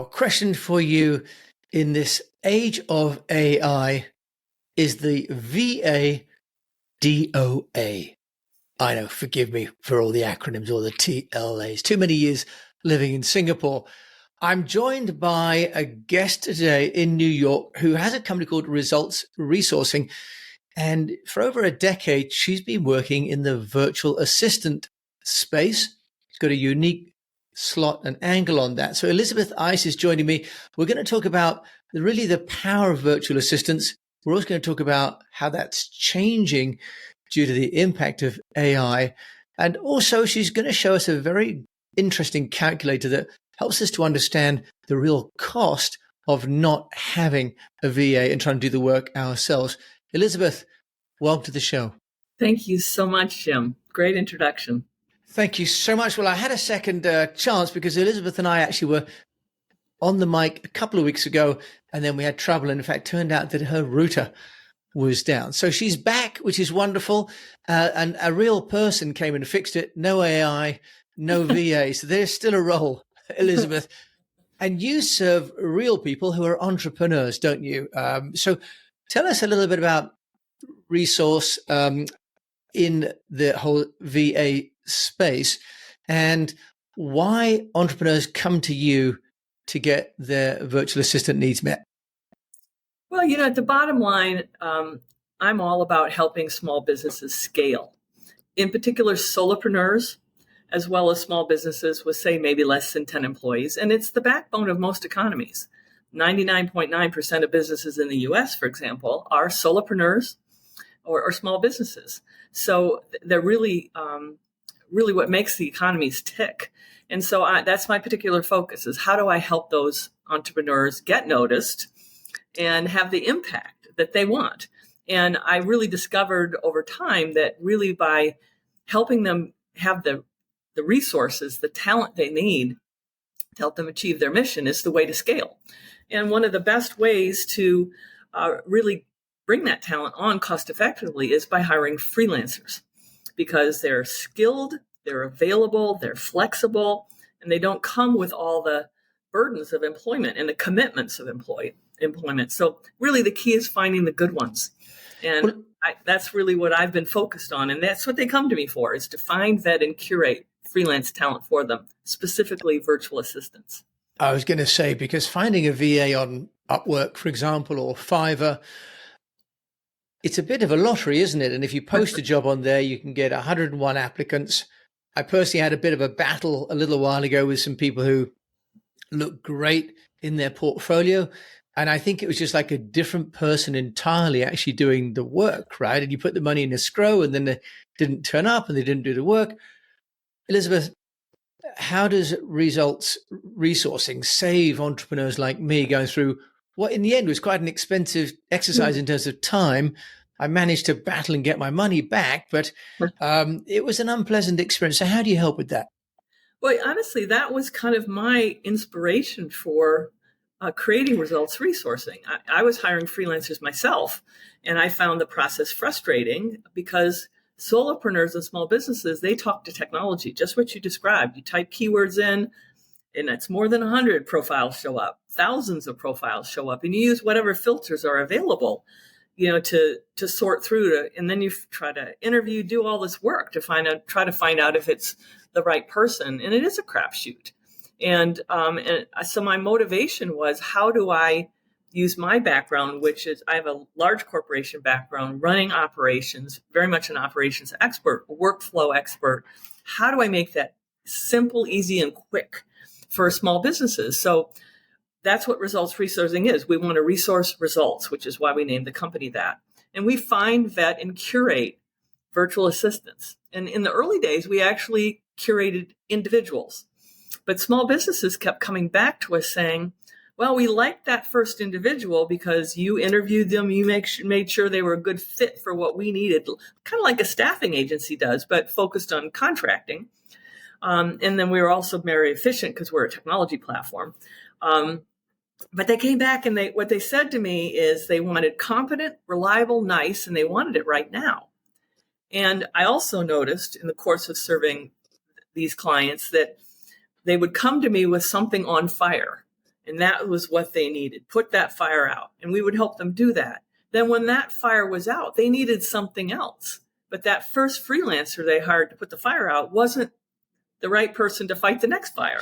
Now, question for you in this age of AI, is the VA DOA? I know, forgive me for all the acronyms or the TLAs. Too many years living in Singapore. I'm joined by a guest today in New York who has a company called Results Resourcing. And for over a decade, she's been working in the virtual assistant space. She's got a unique slot and angle on that. So Elizabeth Ice is joining me. We're going to talk about really the power of virtual assistants. We're also going to talk about how that's changing due to the impact of AI. And also she's going to show us a very interesting calculator that helps us to understand the real cost of not having a VA and trying to do the work ourselves. Elizabeth, welcome to the show. Thank you so much, Jim. Great introduction. Thank you so much. Well, I had a second chance because Elizabeth and I actually were on the mic a couple of weeks ago, and then we had trouble. And in fact, turned out that her router was down. So she's back, which is wonderful. And a real person came and fixed it. No AI, no VA. So there's still a role, Elizabeth. And you serve real people who are entrepreneurs, don't you? So tell us a little bit about Resource in the whole VA space and why entrepreneurs come to you to get their virtual assistant needs met. Well, at the bottom line, I'm all about helping small businesses scale, in particular solopreneurs, as well as small businesses with, say, maybe less than 10 employees. And it's the backbone of most economies. 99.9% of businesses in the US, for example, are solopreneurs or small businesses. So they're really what makes the economies tick. And so that's my particular focus, is how do I help those entrepreneurs get noticed and have the impact that they want. And I really discovered over time that really by helping them have the resources, the talent they need to help them achieve their mission is the way to scale. And one of the best ways to really bring that talent on cost effectively is by hiring freelancers, because they're skilled, they're available, they're flexible, and they don't come with all the burdens of employment and the commitments of employment. So really the key is finding the good ones. And that's really what I've been focused on. And that's what they come to me for, is to find, vet, and curate freelance talent for them, specifically virtual assistants. I was going to say, because finding a VA on Upwork, for example, or Fiverr, it's a bit of a lottery, isn't it? And if you post a job on there, you can get 101 applicants. I personally had a bit of a battle a little while ago with some people who looked great in their portfolio. And I think it was just like a different person entirely actually doing the work, right? And you put the money in escrow and then they didn't turn up and they didn't do the work. Elizabeth, how does Results Resourcing save entrepreneurs like me going through what in the end was quite an expensive exercise in terms of time? I managed to battle and get my money back, but it was an unpleasant experience. So how do you help with that? Well, honestly, that was kind of my inspiration for creating Results Resourcing. I was hiring freelancers myself, and I found the process frustrating because solopreneurs and small businesses, they talk to technology, just what you described. You type keywords in, and it's more than 100 profiles show up, thousands of profiles show up, and you use whatever filters are available, to sort through, and then you try to interview, do all this work to try to find out if it's the right person, and it is a crapshoot. And so my motivation was, how do I use my background, which is I have a large corporation background, running operations, very much an operations expert, workflow expert. How do I make that simple, easy, and quick for small businesses? So that's what Results Resourcing is. We want to resource results, which is why we named the company that. And we find, vet, and curate virtual assistants. And in the early days, we actually curated individuals. But small businesses kept coming back to us saying, well, we liked that first individual because you interviewed them, you made sure they were a good fit for what we needed, kind of like a staffing agency does, but focused on contracting. And then we were also very efficient because we're a technology platform. But they came back and what they said to me is they wanted competent, reliable, nice, and they wanted it right now. And I also noticed in the course of serving these clients that they would come to me with something on fire. And that was what they needed. Put that fire out. And we would help them do that. Then when that fire was out, they needed something else. But that first freelancer they hired to put the fire out wasn't the right person to fight the next fire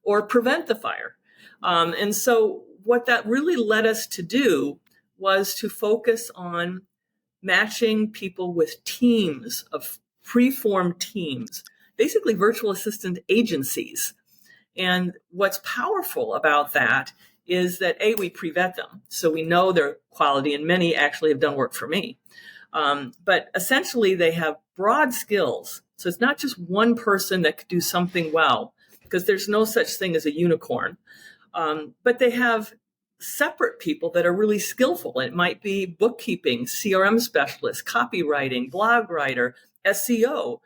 or prevent the fire. And so what that really led us to do was to focus on matching people with teams of preformed teams, basically virtual assistant agencies. And what's powerful about that is that we pre-vet them. So we know their quality, and many actually have done work for me. But essentially they have broad skills. So it's not just one person that could do something well, because there's no such thing as a unicorn. But they have separate people that are really skillful. It might be bookkeeping, CRM specialist, copywriting, blog writer, SEO,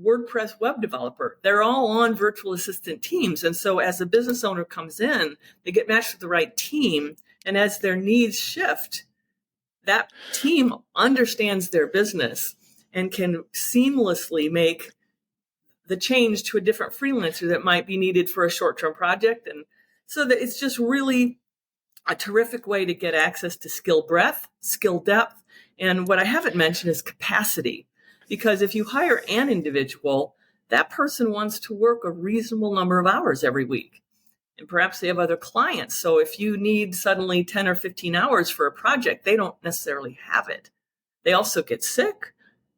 WordPress web developer. They're all on virtual assistant teams. And so as a business owner comes in, they get matched with the right team. And as their needs shift, that team understands their business and can seamlessly make the change to a different freelancer that might be needed for a short-term project. And so that it's just really a terrific way to get access to skill breadth, skill depth. And what I haven't mentioned is capacity. Because if you hire an individual, that person wants to work a reasonable number of hours every week. And perhaps they have other clients. So if you need suddenly 10 or 15 hours for a project, they don't necessarily have it. They also get sick.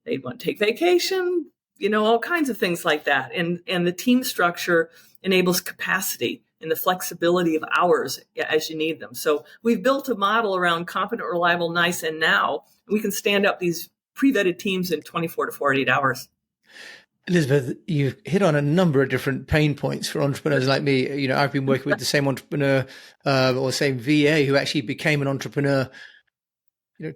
They want to take vacation, all kinds of things like that. And the team structure enables capacity and the flexibility of hours as you need them. So we've built a model around competent, reliable, nice, and now. We can stand up these pre-vetted teams in 24 to 48 hours. Elizabeth, you've hit on a number of different pain points for entrepreneurs like me. I've been working with the same entrepreneur or same VA who actually became an entrepreneur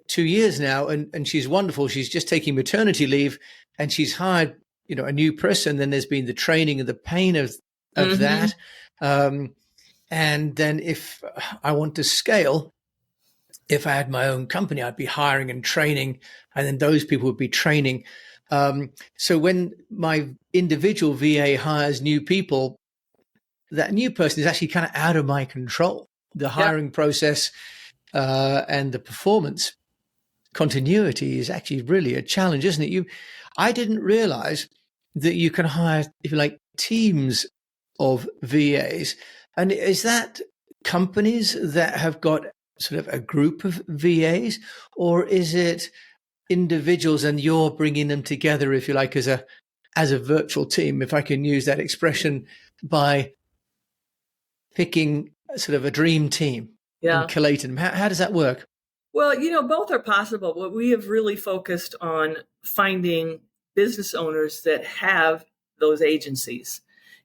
2 years now, and she's wonderful. She's just taking maternity leave, and she's hired a new person. Then there's been the training and the pain of that. And then if I want to scale, if I had my own company, I'd be hiring and training, and then those people would be training. So when my individual VA hires new people, that new person is actually kind of out of my control. The hiring process and the performance continuity is actually really a challenge, isn't it? I didn't realize that you can hire, if you like, teams of VAs. And is that companies that have got sort of a group of VAs, or is it individuals and you're bringing them together, if you like, as a virtual team, if I can use that expression, by picking sort of a dream team and collating them? How does that work? Well, both are possible, but we have really focused on finding business owners that have those agencies.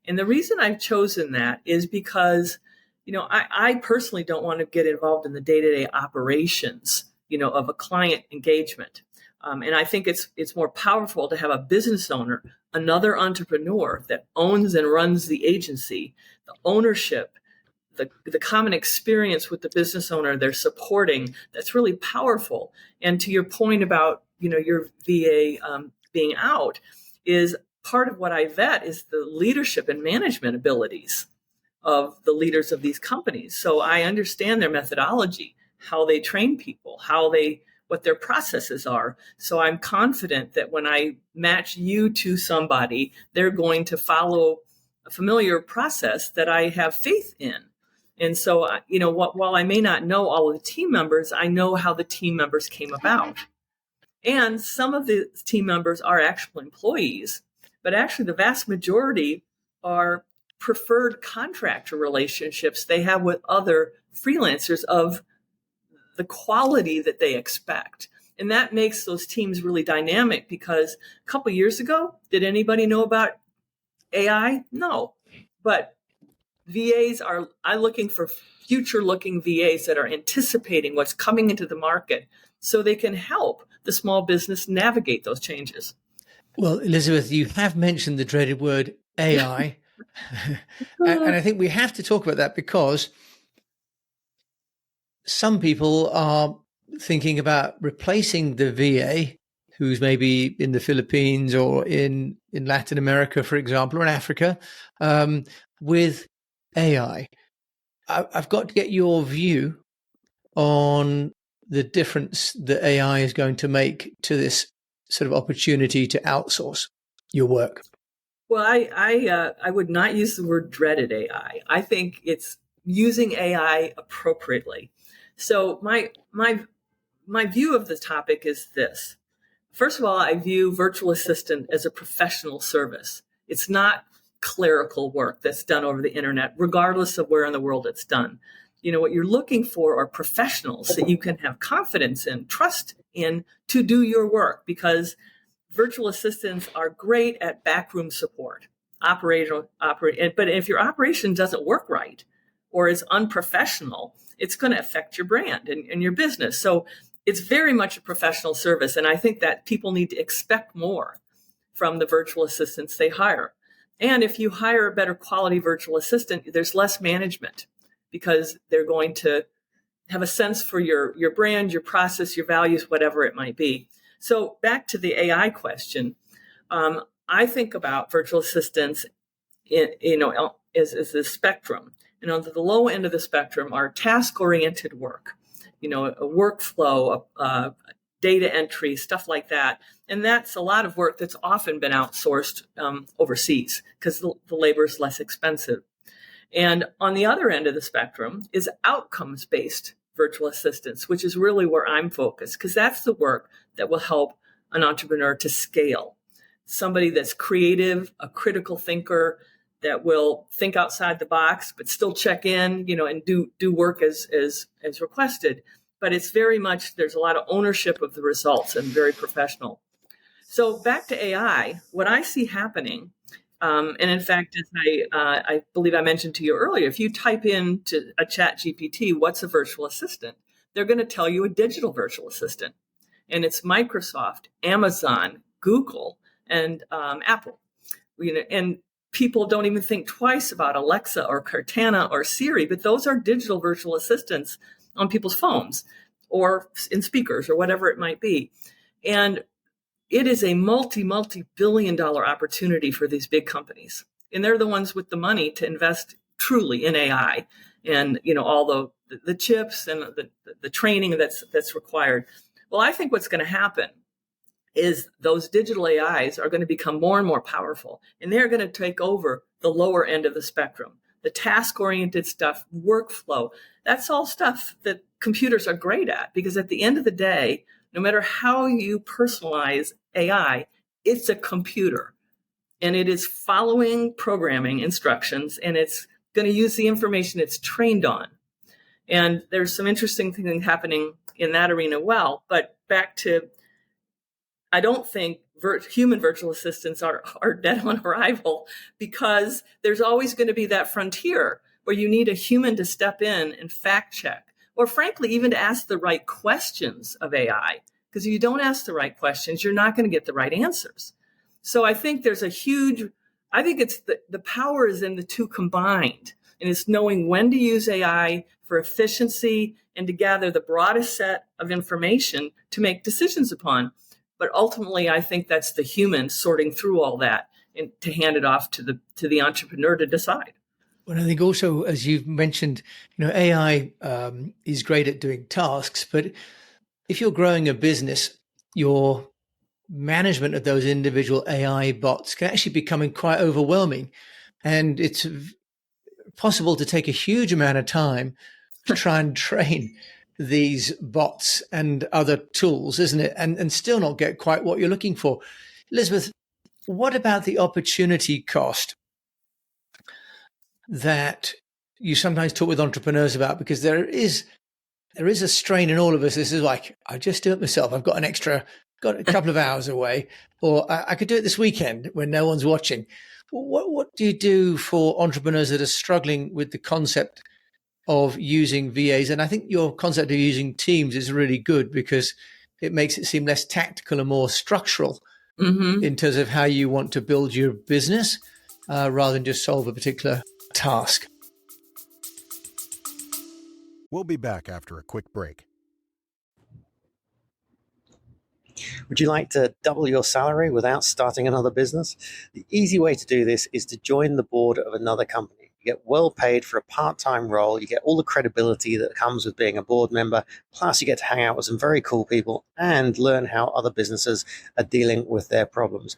And the reason I've chosen that is because, I personally don't want to get involved in the day-to-day operations, of a client engagement. And I think it's more powerful to have a business owner, another entrepreneur that owns and runs the agency, the ownership, the common experience with the business owner they're supporting. That's really powerful. And to your point about, your VA being out, is part of what I vet is the leadership and management abilities of the leaders of these companies. So I understand their methodology, how they train people, what their processes are. So I'm confident that when I match you to somebody, they're going to follow a familiar process that I have faith in. And so, while I may not know all of the team members, I know how the team members came about. And some of the team members are actual employees, but actually the vast majority are preferred contractor relationships they have with other freelancers of the quality that they expect. And that makes those teams really dynamic, because a couple of years ago, did anybody know about AI? No. But I'm looking for future-looking VAs that are anticipating what's coming into the market so they can help the small business navigate those changes. Well, Elizabeth, you have mentioned the dreaded word AI. And I think we have to talk about that, because some people are thinking about replacing the VA, who's maybe in the Philippines or in Latin America, for example, or in Africa, with AI. I've got to get your view on the difference that AI is going to make to this sort of opportunity to outsource your work. Well, I would not use the word dreaded AI. I think it's using AI appropriately. So my view of the topic is this. First of all, I view virtual assistant as a professional service. It's not clerical work that's done over the internet, regardless of where in the world it's done. You know, what you're looking for are professionals that you can have confidence in, trust in to do your work, because virtual assistants are great at backroom support, but if your operation doesn't work right or is unprofessional, it's going to affect your brand and your business. So it's very much a professional service. And I think that people need to expect more from the virtual assistants they hire. And if you hire a better quality virtual assistant, there's less management because they're going to have a sense for your brand, your process, your values, whatever it might be. So back to the AI question, I think about virtual assistants, as a spectrum. And on the low end of the spectrum are task-oriented work, a workflow, data entry, stuff like that. And that's a lot of work that's often been outsourced overseas because the labor is less expensive. And on the other end of the spectrum is outcomes-based virtual assistants, which is really where I'm focused, because that's the work that will help an entrepreneur to scale. Somebody that's creative, a critical thinker, that will think outside the box, but still check in, and do work as requested. But it's very much, there's a lot of ownership of the results and very professional. So back to AI, what I see happening, and in fact, as I believe I mentioned to you earlier, if you type into a chat GPT, what's a virtual assistant? They're going to tell you a digital virtual assistant. And it's Microsoft, Amazon, Google, and Apple. And people don't even think twice about Alexa or Cortana or Siri, but those are digital virtual assistants on people's phones or in speakers or whatever it might be. And it is a multi-billion-dollar opportunity for these big companies. And they're the ones with the money to invest truly in AI and, all the chips and the training that's required. Well, I think what's going to happen is those digital AIs are going to become more and more powerful, and they're going to take over the lower end of the spectrum. The task-oriented stuff, workflow, that's all stuff that computers are great at, because at the end of the day, no matter how you personalize AI, it's a computer, and it is following programming instructions, and it's going to use the information it's trained on. And there's some interesting things happening in that arena. But back to, I don't think human virtual assistants are dead on arrival, because there's always going to be that frontier where you need a human to step in and fact check, or frankly, even to ask the right questions of AI. Because if you don't ask the right questions, you're not going to get the right answers. So I think there's I think it's the power is in the two combined. And it's knowing when to use AI for efficiency and to gather the broadest set of information to make decisions upon. But ultimately, I think that's the human sorting through all that and to hand it off to the entrepreneur to decide. Well, I think also, as you've mentioned, AI is great at doing tasks, but if you're growing a business, your management of those individual AI bots can actually become quite overwhelming. And it's possible to take a huge amount of time to try and train these bots and other tools, isn't it? And still not get quite what you're looking for. Elizabeth, what about the opportunity cost that you sometimes talk with entrepreneurs about? Because there is a strain in all of us. This is like, I just do it myself. I've got got a couple of hours away, or I could do it this weekend when no one's watching. What do you do for entrepreneurs that are struggling with the concept of using VAs? And I think your concept of using teams is really good, because it makes it seem less tactical and more structural in terms of how you want to build your business rather than just solve a particular task. We'll be back after a quick break. Would you like to double your salary without starting another business? The easy way to do this is to join the board of another company. You get well paid for a part-time role. You get all the credibility that comes with being a board member. Plus, you get to hang out with some very cool people and learn how other businesses are dealing with their problems.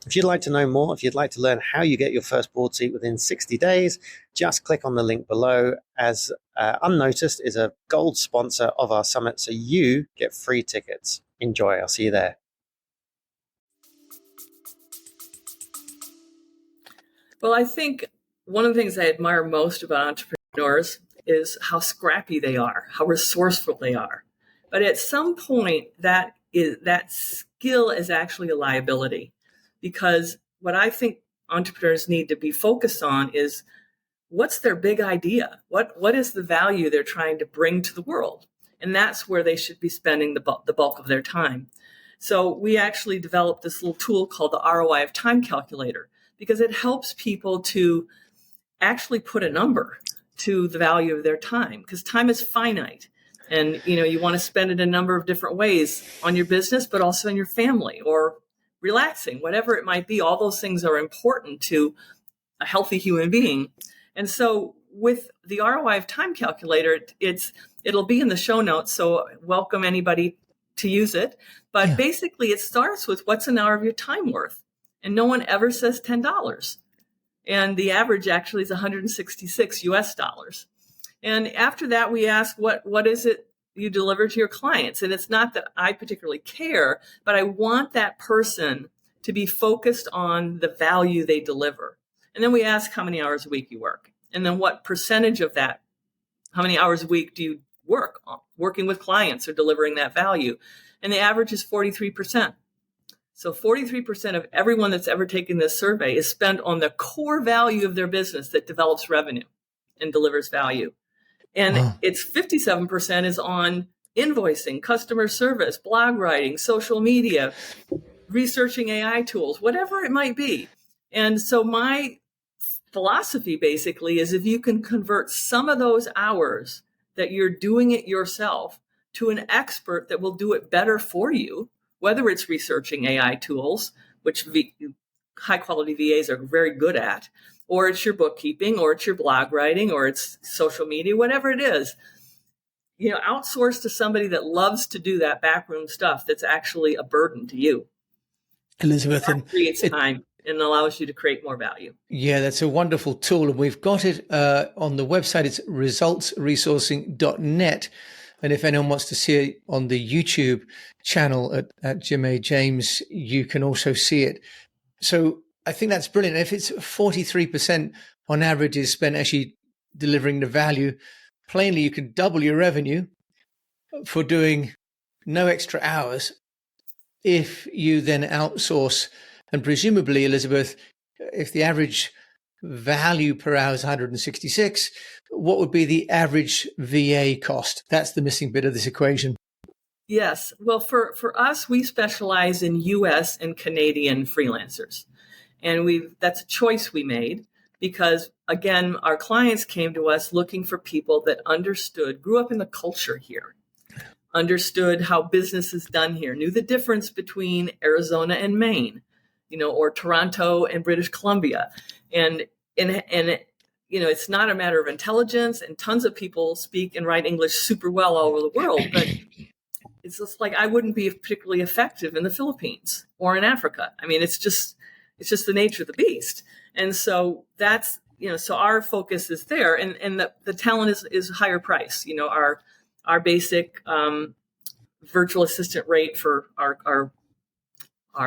If you'd like to know more, if you'd like to learn how you get your first board seat within 60 days, just click on the link below, as Unnoticed is a gold sponsor of our summit, so you get free tickets. Enjoy. I'll see you there. Well, I think one of the things I admire most about entrepreneurs is how scrappy they are, how resourceful they are. But at some point, that skill is actually a liability, because what I think entrepreneurs need to be focused on is what's their big idea? What is the value they're trying to bring to the world? And that's where they should be spending the bulk of their time. So we actually developed this little tool called the ROI of time calculator, because it helps people to actually put a number to the value of their time, because time is finite. And, you want to spend it a number of different ways on your business, but also in your family or relaxing, whatever it might be. All those things are important to a healthy human being. And so with the ROI of time calculator, it'll be in the show notes. So welcome anybody to use it. But basically it starts with what's an hour of your time worth? And no one ever says $10. And the average actually is 166 US dollars. And after that, we ask, what is it you deliver to your clients? And it's not that I particularly care, but I want that person to be focused on the value they deliver. And then we ask how many hours a week you work. And then what percentage of that, how many hours a week do you work on working with clients or delivering that value? And the average is 43%. So 43% of everyone that's ever taken this survey is spent on the core value of their business that develops revenue and delivers value. And it's 57% is on invoicing, customer service, blog writing, social media, researching AI tools, whatever it might be. And so my philosophy basically is, if you can convert some of those hours that you're doing it yourself to an expert that will do it better for you, whether it's researching AI tools, which high quality VAs are very good at, or it's your bookkeeping, or it's your blog writing, or it's social media, whatever it is, outsource to somebody that loves to do that backroom stuff that's actually a burden to you. Elizabeth, that creates time and allows you to create more value. Yeah, that's a wonderful tool. And we've got it on the website. It's resultsresourcing.net. And if anyone wants to see it on the YouTube channel at Jim A. James, you can also see it. So I think that's brilliant. If it's 43% on average is spent actually delivering the value, plainly you can double your revenue for doing no extra hours if you then outsource. And presumably, Elizabeth, if the average value per hour is 166, what would be the average VA cost? That's the missing bit of this equation. Yes. Well, for us, we specialize in US and Canadian freelancers. And that's a choice we made because, again, our clients came to us looking for people that grew up in the culture here, understood how business is done here, knew the difference between Arizona and Maine, or Toronto and British Columbia. And it's not a matter of intelligence, and tons of people speak and write English super well all over the world, but it's just like I wouldn't be particularly effective in the Philippines or in Africa. I mean, it's just the nature of the beast. And so that's, so our focus is there, and the talent is higher price. Our basic virtual assistant rate for our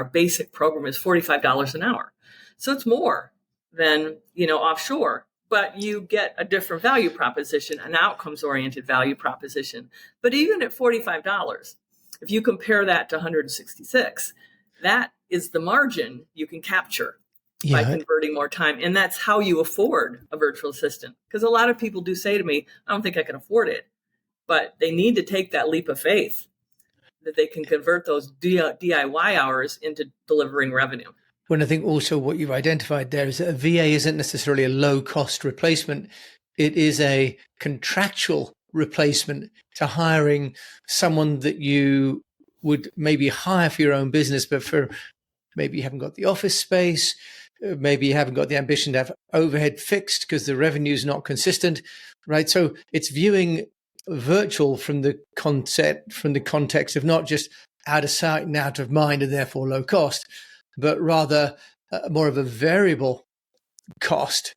basic program is $45 an hour. So it's more than, offshore, but you get a different value proposition, an outcomes-oriented value proposition. But even at $45, if you compare that to 166, that is the margin you can capture by converting more time. And that's how you afford a virtual assistant. Because a lot of people do say to me, I don't think I can afford it, but they need to take that leap of faith that they can convert those DIY hours into delivering revenue. When I think also what you've identified there is that a VA isn't necessarily a low-cost replacement. It is a contractual replacement to hiring someone that you would maybe hire for your own business, but for maybe you haven't got the office space, maybe you haven't got the ambition to have overhead fixed because the revenue is not consistent, right? So it's viewing virtual from the context of not just out of sight and out of mind and therefore low cost, but rather more of a variable cost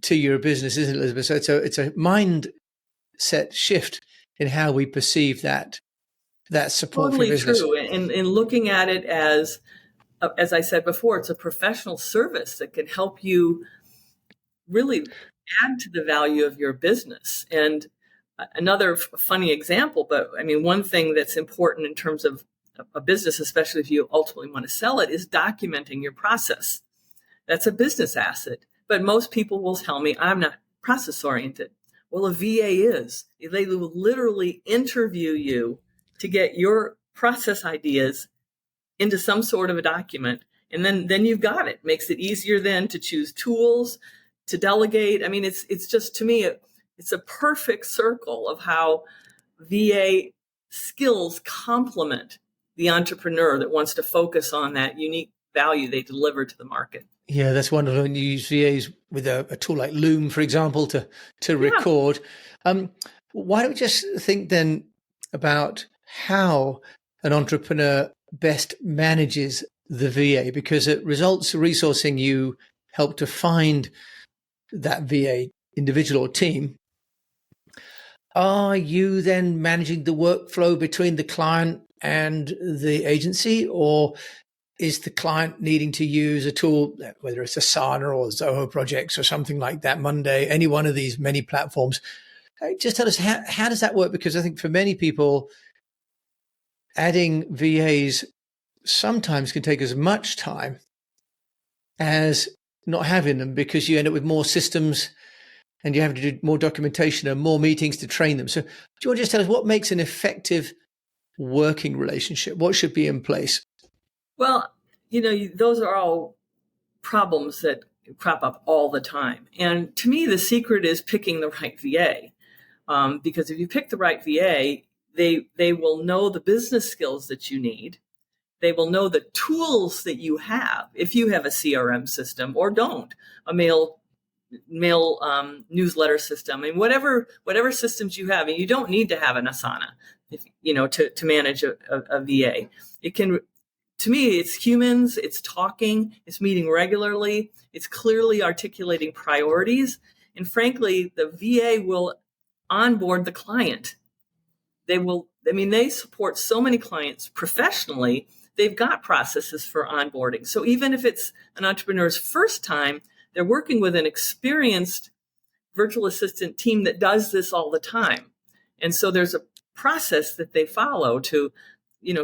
to your business, isn't it, Elizabeth? So it's a mindset shift in how we perceive that support for Totally business. true. And looking at it as I said before, it's a professional service that can help you really add to the value of your business. And another funny example, but I mean, one thing that's important in terms of a business, especially if you ultimately want to sell it, is documenting your process. That's a business asset. But most people will tell me, I'm not process oriented. Well, a VA is. They will literally interview you to get your process ideas into some sort of a document. And then you've got it. Makes it easier then to choose tools, to delegate. I mean, it's just, to me, it's a perfect circle of how VA skills complement the entrepreneur that wants to focus on that unique value they deliver to the market. Yeah, that's wonderful. And you use VAs with a tool like Loom, for example, to record. Why don't we just think then about how an entrepreneur best manages the VA? Because at Results Resourcing, you help to find that VA individual or team. Are you then managing the workflow between the client and the agency, or is the client needing to use a tool, whether it's Asana or Zoho Projects or something like that, Monday, any one of these many platforms? Just tell us, how does that work? Because I think for many people, adding VAs sometimes can take as much time as not having them, because you end up with more systems and you have to do more documentation and more meetings to train them. So do you want to just tell us what makes an effective working relationship? What should be in place? Well, those are all problems that crop up all the time. And to me, the secret is picking the right VA. Because if you pick the right VA, they will know the business skills that you need. They will know the tools that you have, if you have a CRM system or don't, a mail newsletter system, and whatever systems you have. And you don't need to have an Asana, to manage a VA. It can. To me, it's humans, it's talking, it's meeting regularly, it's clearly articulating priorities. And frankly, the VA will onboard the client. They support so many clients professionally, they've got processes for onboarding. So even if it's an entrepreneur's first time, they're working with an experienced virtual assistant team that does this all the time. And so there's a process that they follow to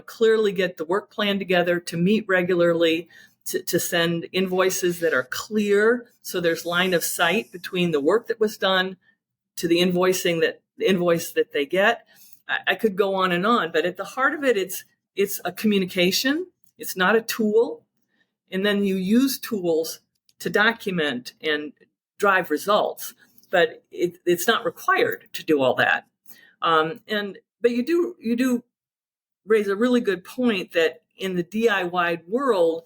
clearly get the work plan together, to meet regularly, to send invoices that are clear. So there's line of sight between the work that was done to the invoice that they get. I could go on and on, but at the heart of it, it's a communication. It's not a tool. And then you use tools to document and drive results, but it's not required to do all that. But you do raise a really good point that in the DIY world,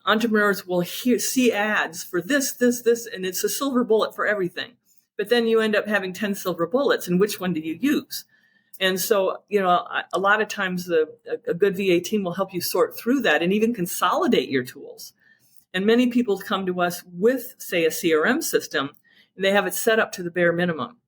entrepreneurs will see ads for this, and it's a silver bullet for everything. But then you end up having 10 silver bullets, and which one do you use? And so, a lot of times a good VA team will help you sort through that and even consolidate your tools. And many people come to us with, say, a CRM system, and they have it set up to the bare minimum.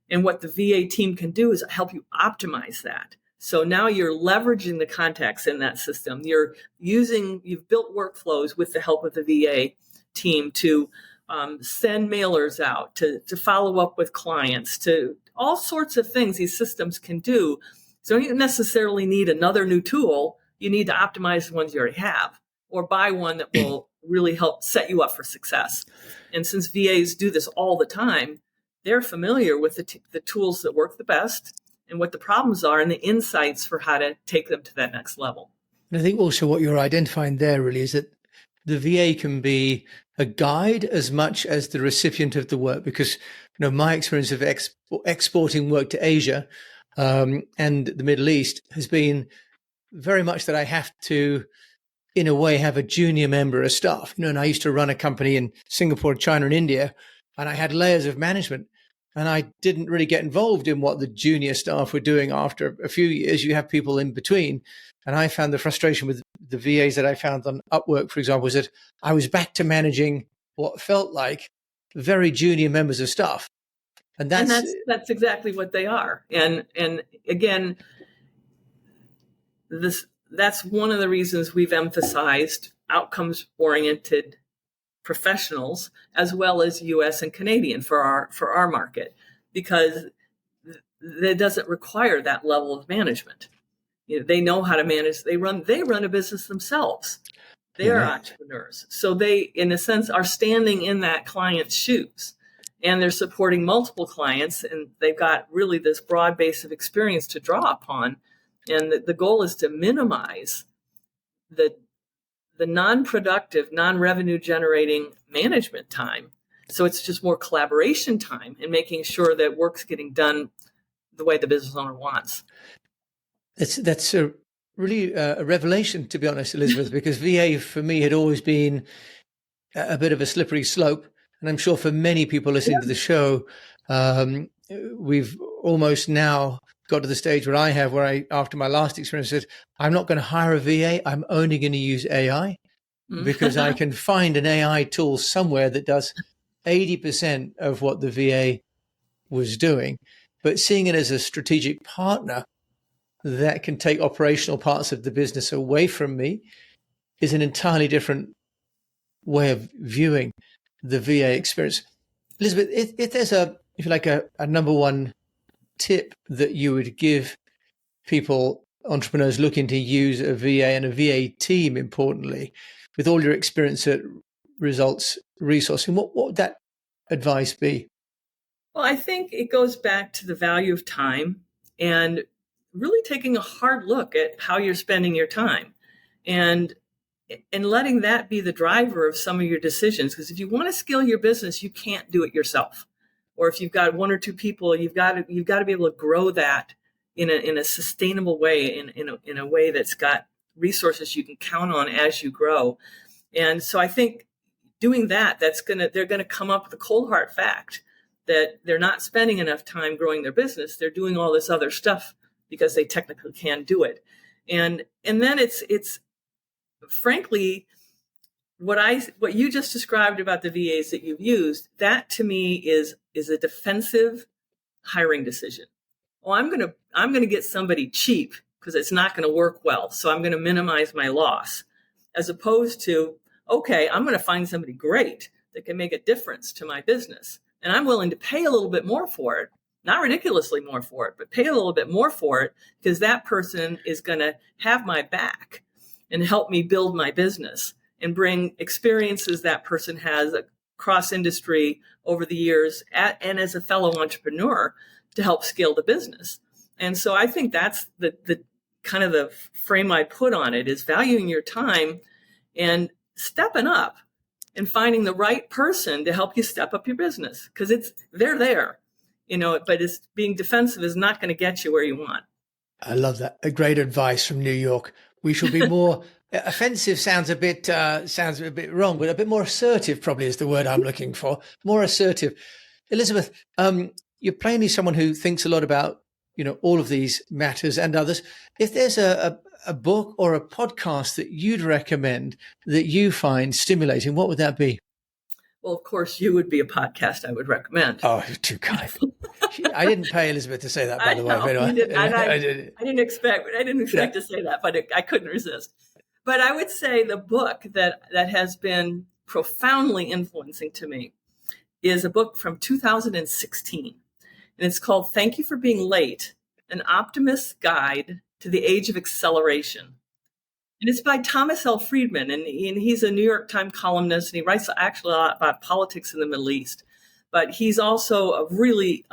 And what the VA team can do is help you optimize that. So now you're leveraging the contacts in that system. You've built workflows with the help of the VA team to send mailers out, to follow up with clients, to all sorts of things these systems can do. So you don't necessarily need another new tool. You need to optimize the ones you already have, or buy one that will really help set you up for success. And since VAs do this all the time, they're familiar with the tools that work the best and what the problems are and the insights for how to take them to that next level. And I think also what you're identifying there really is that the VA can be a guide as much as the recipient of the work, because my experience of exporting work to Asia and the Middle East has been very much that I have to in a way, have a junior member of staff. And I used to run a company in Singapore, China, and India, and I had layers of management. And I didn't really get involved in what the junior staff were doing after a few years. You have people in between. And I found the frustration with the VAs that I found on Upwork, for example, was that I was back to managing what felt like very junior members of staff. And that's exactly what they are. And again, that's one of the reasons we've emphasized outcomes-oriented professionals as well as U.S. and Canadian for our market, because it doesn't require that level of management. They know how to manage. They run a business themselves. They are entrepreneurs. So they, in a sense, are standing in that client's shoes, and they're supporting multiple clients, and they've got really this broad base of experience to draw upon. And the goal is to minimize the non-productive, non-revenue generating management time. So it's just more collaboration time and making sure that work's getting done the way the business owner wants. That's really a revelation, to be honest, Elizabeth, because VA for me had always been a bit of a slippery slope. And I'm sure for many people listening to the show, we've almost now got to the stage where I, after my last experience, said, I'm not going to hire a VA. I'm only going to use AI because I can find an AI tool somewhere that does 80% of what the VA was doing. But seeing it as a strategic partner that can take operational parts of the business away from me is an entirely different way of viewing the VA experience. Elizabeth, if there's a number one tip that you would give people, entrepreneurs looking to use a VA and a VA team, importantly, with all your experience at results resourcing, what would that advice be? Well, I think it goes back to the value of time and really taking a hard look at how you're spending your time and letting that be the driver of some of your decisions. Because if you want to scale your business, you can't do it yourself. Or if you've got one or two people, you've got to be able to grow that in a sustainable way, in a way that's got resources you can count on as you grow. And so I think doing that, they're gonna come up with a cold hard fact that they're not spending enough time growing their business. They're doing all this other stuff because they technically can do it. And then it's frankly, what you just described about the VAs that you've used, that to me is a defensive hiring decision. Well, I'm going to get somebody cheap because it's not going to work well. So I'm going to minimize my loss, as opposed to, okay, I'm going to find somebody great that can make a difference to my business. And I'm willing to pay a little bit more for it, not ridiculously more for it, but pay a little bit more for it because that person is going to have my back and help me build my business and bring experiences that person has across industry over the years and as a fellow entrepreneur to help scale the business. And so I think that's the kind of the frame I put on it, is valuing your time and stepping up and finding the right person to help you step up your business, because they're there, but it's being defensive is not going to get you where you want. I love that. A great advice from New York. We should be more offensive. Sounds a bit wrong, but a bit more assertive probably is the word I'm looking for. More assertive. Elizabeth, you're plainly someone who thinks a lot about, all of these matters and others. If there's a book or a podcast that you'd recommend that you find stimulating, what would that be? Well, of course, you would be a podcast I would recommend. Oh, you're too kind. I didn't pay Elizabeth to say that, by the way. I didn't expect to say that, but I couldn't resist. But I would say the book that has been profoundly influencing to me is a book from 2016. And it's called Thank You for Being Late, An Optimist's Guide to the Age of Acceleration. And it's by Thomas L. Friedman, and he's a New York Times columnist, and he writes actually a lot about politics in the Middle East. But he's also a really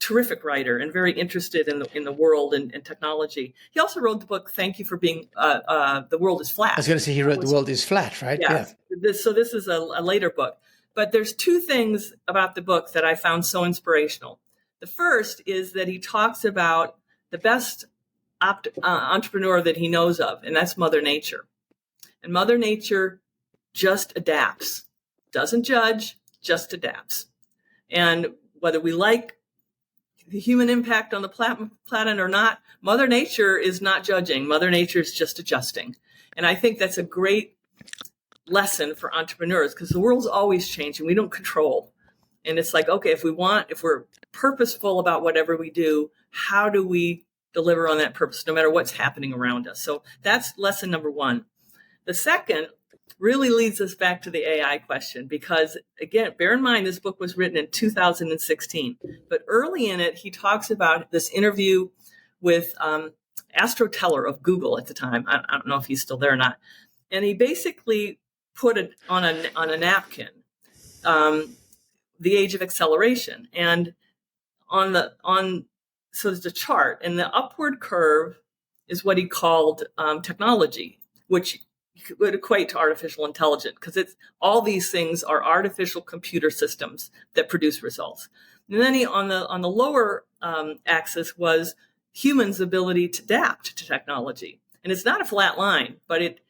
terrific writer and very interested in the world and technology. He also wrote the book Thank You for Being The World is Flat. I was going to say he wrote The World is Flat, right? Yeah. So this is a later book. But there's two things about the book that I found so inspirational. The first is that he talks about the best entrepreneur that he knows of, and that's Mother Nature. And Mother Nature just adapts, doesn't judge, just adapts. And whether we like the human impact on the planet or not, Mother Nature is not judging. Mother Nature is just adjusting. And I think that's a great lesson for entrepreneurs, because the world's always changing. We don't control. And it's like, okay, if we're purposeful about whatever we do, how do we deliver on that purpose, no matter what's happening around us? So that's lesson number one. The second really leads us back to the AI question, because again, bear in mind, this book was written in 2016, but early in it, he talks about this interview with Astro Teller of Google at the time. I don't know if he's still there or not. And he basically put it on a napkin, the age of acceleration. And so there's a chart, and the upward curve is what he called technology, which would equate to artificial intelligence, because it's all these things are artificial computer systems that produce results. And then on the lower axis was humans' ability to adapt to technology. And it's not a flat line, but it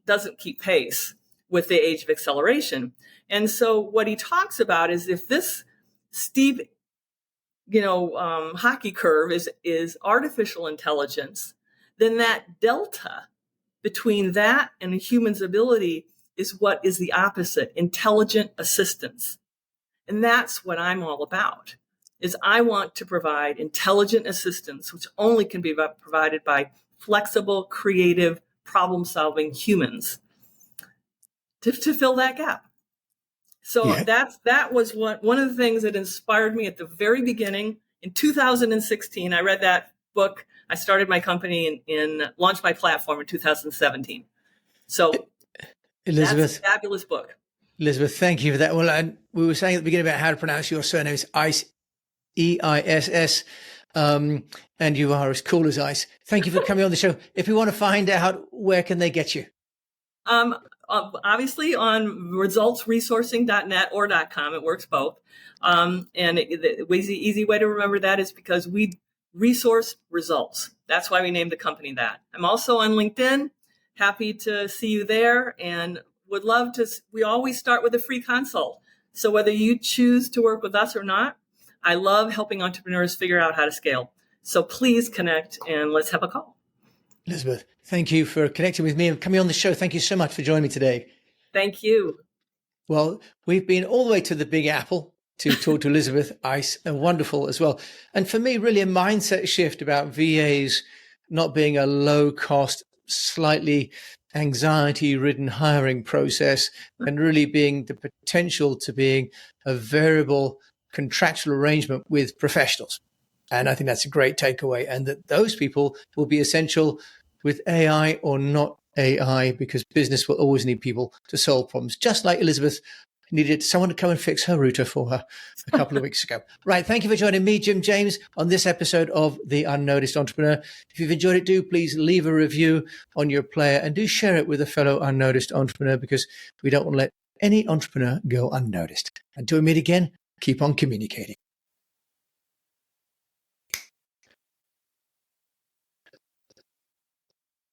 doesn't keep pace with the age of acceleration. And so what he talks about is, if this steep, hockey curve is artificial intelligence, then that delta between that and a human's ability is what is the opposite, intelligent assistance. And that's what I'm all about, is I want to provide intelligent assistance, which only can be provided by flexible, creative, problem-solving humans to fill that gap. So that was one of the things that inspired me at the very beginning. In 2016, I read that book. I started my company and launched my platform in 2017. So Elizabeth, that's a fabulous book. Elizabeth, thank you for that. Well, and we were saying at the beginning about how to pronounce your surname. It's Ice, E-I-S-S. And you are as cool as ice. Thank you for coming on the show. If we want to find out, where can they get you? Obviously on resultsresourcing.net or .com. It works both. And the easy way to remember that is because we resource results. That's why we named the company that. I'm also on LinkedIn. Happy to see you there, and would love to. We always start with a free consult. So whether you choose to work with us or not, I love helping entrepreneurs figure out how to scale. So please connect and let's have a call. Elizabeth, thank you for connecting with me and coming on the show. Thank you so much for joining me today. Thank you. Well, we've been all the way to the Big Apple to talk to Elizabeth Ice, and wonderful as well. And for me, really a mindset shift about VAs not being a low cost, slightly anxiety-ridden hiring process, and really being the potential to being a variable contractual arrangement with professionals. And I think that's a great takeaway, and that those people will be essential with AI or not AI, because business will always need people to solve problems, just like Elizabeth needed someone to come and fix her router for her a couple of weeks ago. Right. Thank you for joining me, Jim James, on this episode of The Unnoticed Entrepreneur. If you've enjoyed it, do please leave a review on your player and do share it with a fellow unnoticed entrepreneur, because we don't want to let any entrepreneur go unnoticed. Until we meet again, keep on communicating.